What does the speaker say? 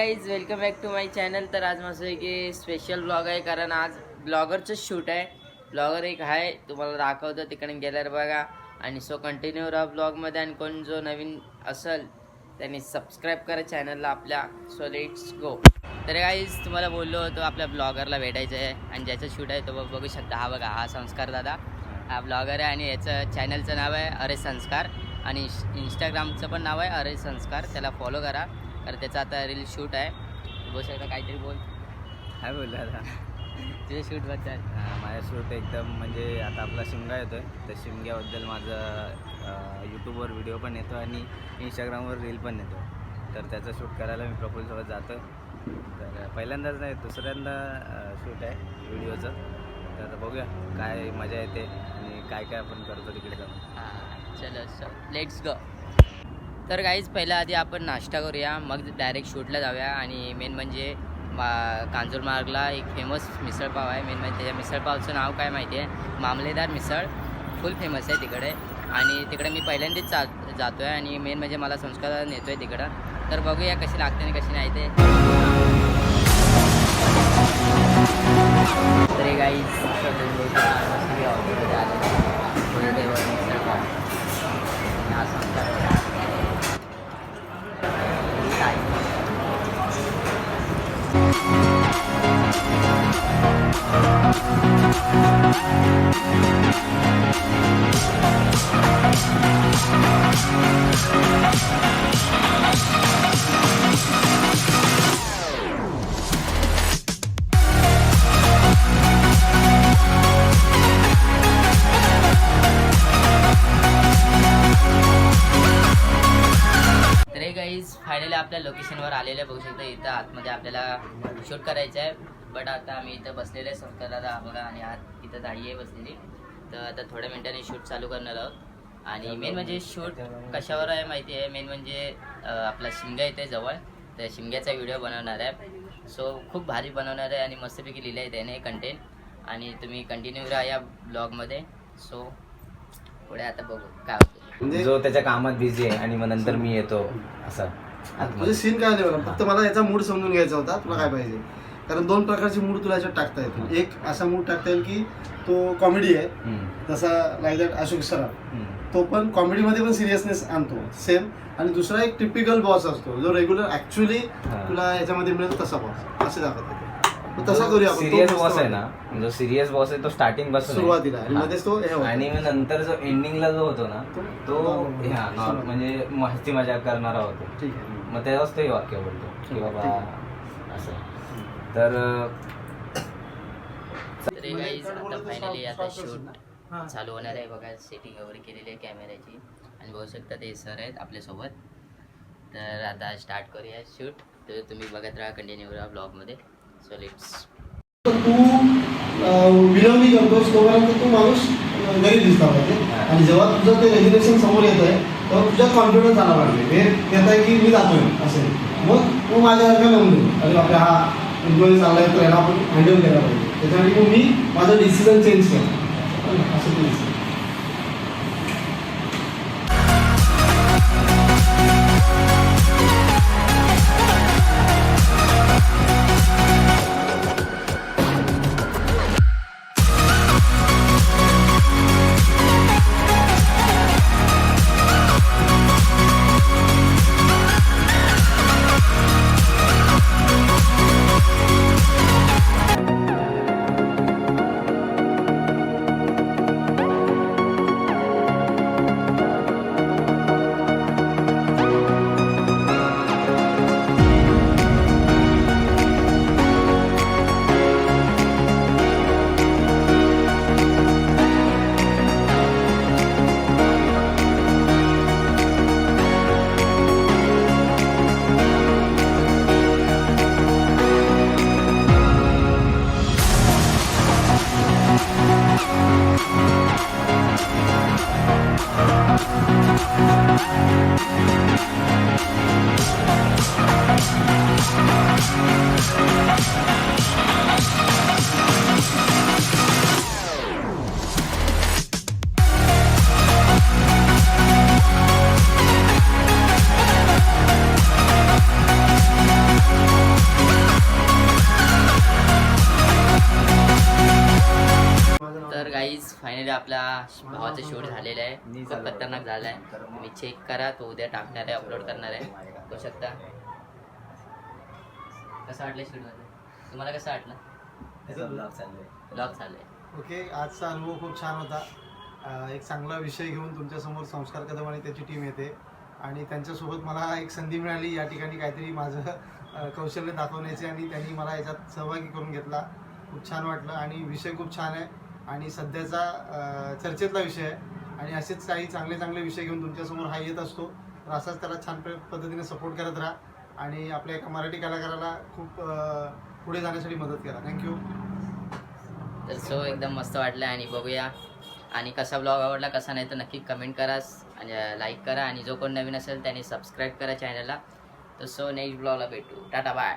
Guys welcome back to my channel. तर आज माझं एक स्पेशल ब्लॉग आहे, कारण आज ब्लॉगरचं शूट आहे. ब्लॉगर एक आहे, तुम्हाला दाखवतो तिकडे गेल्यावर बघा. आणि सो कंटिन्यू राहा ब्लॉगमध्ये. आणि कोण जो नवीन असेल त्यांनी सबस्क्राईब करा चॅनलला आपल्या. So let's go. तर गाईज तुम्हाला बोललो होतो आपल्या ब्लॉगरला भेटायचं आहे, आणि ज्याचं शूट आहे तो बघू शकता. हा बघा, हा संस्कार दादा, हा ब्लॉगर आहे. आणि याचं चॅनलचं नाव आहे अरे संस्कार, आणि इंस्टाग्रामचं पण नाव आहे अरे संस्कार. त्याला फॉलो करा, तर त्याचा आता रील शूट आहे. बोल शकता, काहीतरी बोल. काय बोलला आता तुझ्या शूटबद्दल? माझ्या शूट एकदम म्हणजे आता आपला शिमगा येतो आहे, तर शिमग्याबद्दल माझं यूट्यूबवर व्हिडिओ पण येतो आणि इंस्टाग्रामवर रील पण येतो. तर त्याचं शूट करायला मी प्रफुल्लसोबत जातो आहे. तर पहिल्यांदाच नाही, दुसऱ्यांदा शूट आहे व्हिडिओचं. तर बघूया काय मजा येते आणि काय काय आपण करतो तिकडे जाऊन. चलो सो लेट्स गो. तर गाईज पहिल्या आधी आपण नाश्ता करूया, मग डायरेक्ट शूटला जाऊया. आणि मेन म्हणजे कांजूरमार्गला एक फेमस मिसळपाव आहे. मेन म्हणजे त्याच्या मिसळपावचं नाव काय माहिती आहे, मामलेदार मिसळ. फुल फेमस आहे तिकडे, आणि तिकडे मी पहिल्यांदाच जातो आहे. आणि मेन म्हणजे मला संस्कार नेतो आहे तिकडं. तर बघूया कशी लागते आणि कशी नाही ते. तरी गाईज फायनली आपल्या लोकेशनवर आलेलं बघू शकता. इथं आतमध्ये आपल्याला शूट करायचं आहे. बट आता आम्ही इथं बसलेले संस्कार दादा बघा, आणि आत इथं दाढी आहे बसलेली. तर आता थोड्या मिनिटांनी शूट चालू करणार आहोत. आणि मेन म्हणजे शूट कशावर आहे माहिती आहे, मेन म्हणजे आपला शिमगा इथे जवळ, तर शिमग्याचा व्हिडिओ बनवणार आहे. सो खूप भारी बनवणार आहे आणि मस्तपैकी लिहिलं आहे त्याने कंटेंट. आणि तुम्ही कंटिन्यू राहा या ब्लॉगमध्ये. सो पुढे आता बघू काय होतं. म्हणजे जो त्याच्या कामात बिझी आहे आणि मग नंतर मी येतो असं. तुझे सीन काय नाही बघा, फक्त मला याचा मूड समजून घ्यायचा होता. तुला काय पाहिजे, कारण दोन प्रकारचे मूड तुला याच्यात टाकता येतील. एक असा मूड टाकता येईल की तो कॉमेडी आहे, तसा लाईक दॅट अशोक सराफ, तो पण कॉमेडीमध्ये पण सिरियसनेस आणतो सेम. आणि दुसरा एक टिपिकल बॉस असतो जो रेग्युलर ऍक्च्युअली तुला याच्यामध्ये मिळेल तसा बॉस, असे दाखवत. तसा करूया आपण. सिरियस बॉस आहे ना, जो सिरियस बॉस आहे तो स्टार्टिंग पासून सुरुवातीला, आणि मध्येच तो आणि मग नंतर जो एंडिंगला जो होतो ना तो म्हणजे मस्ती मजाक करणारा होतो. ठीक आहे. मग त्यालाच ते वाक्य बोलतो की बाबा असं. तर आता फायनली आता शूट चालू होणार आहे बघा. सेटिंग वगैरे केलेली आहे कॅमेऱ्याची, आणि बघू शकता ते सर आहेत आपल्यासोबत. तर आता स्टार्ट करूया शूट. तर तुम्ही बघत राहा, कंटिन्यू राहा ब्लॉगमध्ये. So let's. तू विलंबी करतोस तोपर्यंत तू माणूस घरी दिसला पाहिजे. आणि जेव्हा तुझं ते रेग्युलेशन समोर येत आहे तेव्हा तुझ्या कॉन्फिडन्स आला पाहिजे. हे येत आहे की मी जातोय असेल, मग तू माझ्यासारखा नव्हतं अरे आपल्या हा इन्फ्लुएन्स आला आहे, तो याला आपण हँडल केला पाहिजे. त्याच्यासाठी मग मी माझं डिसिजन चेंज केलं असं तू दिसतं. फायनली आपला भावाचं शूट झालेलं आहे, खूप खतरनाक झालं आहे. तुम्ही चेक करा, तो उद्या टाकणार आहे, अपलोड करणार आहे, बघू शकता. कसं वाटलं शूटमध्ये? तुम्हाला कसं वाटलं? ब्लॉग चाललंय. ओके, आजचा अनुभव खूप छान होता. एक चांगला विषय घेऊन तुमच्यासमोर संस्कार कदम आणि त्याची टीम येते आणि त्यांच्यासोबत मला एक संधी मिळाली या ठिकाणी काहीतरी माझं कौशल्य दाखवण्याची आणि त्यांनी मला याच्यात सहभागी करून घेतला. खूप छान वाटलं आणि विषय खूप छान आहे आणि सध्याचा चर्चेतला विषय आहे आणि असेच काही चांगले चांगले विषय घेऊन तुमच्यासमोर हा येत असतो. तर असाच त्याला छान पद्धतीने सपोर्ट करत राहा आणि आपल्या एका मराठी कलाकाराला खूप पुढे जाण्यासाठी मदत करा. थँक्यू. तर सो एकदम मस्त वाटलं आणि बघूया आणि कसा ब्लॉग आवडला कसा नाही तर नक्की कमेंट करा आणि लाईक करा आणि जो कोण नवीन असेल त्याने सबस्क्राईब करा चॅनलला. तर सो नेक्स्ट ब्लॉगला भेटू. टाटा बाय.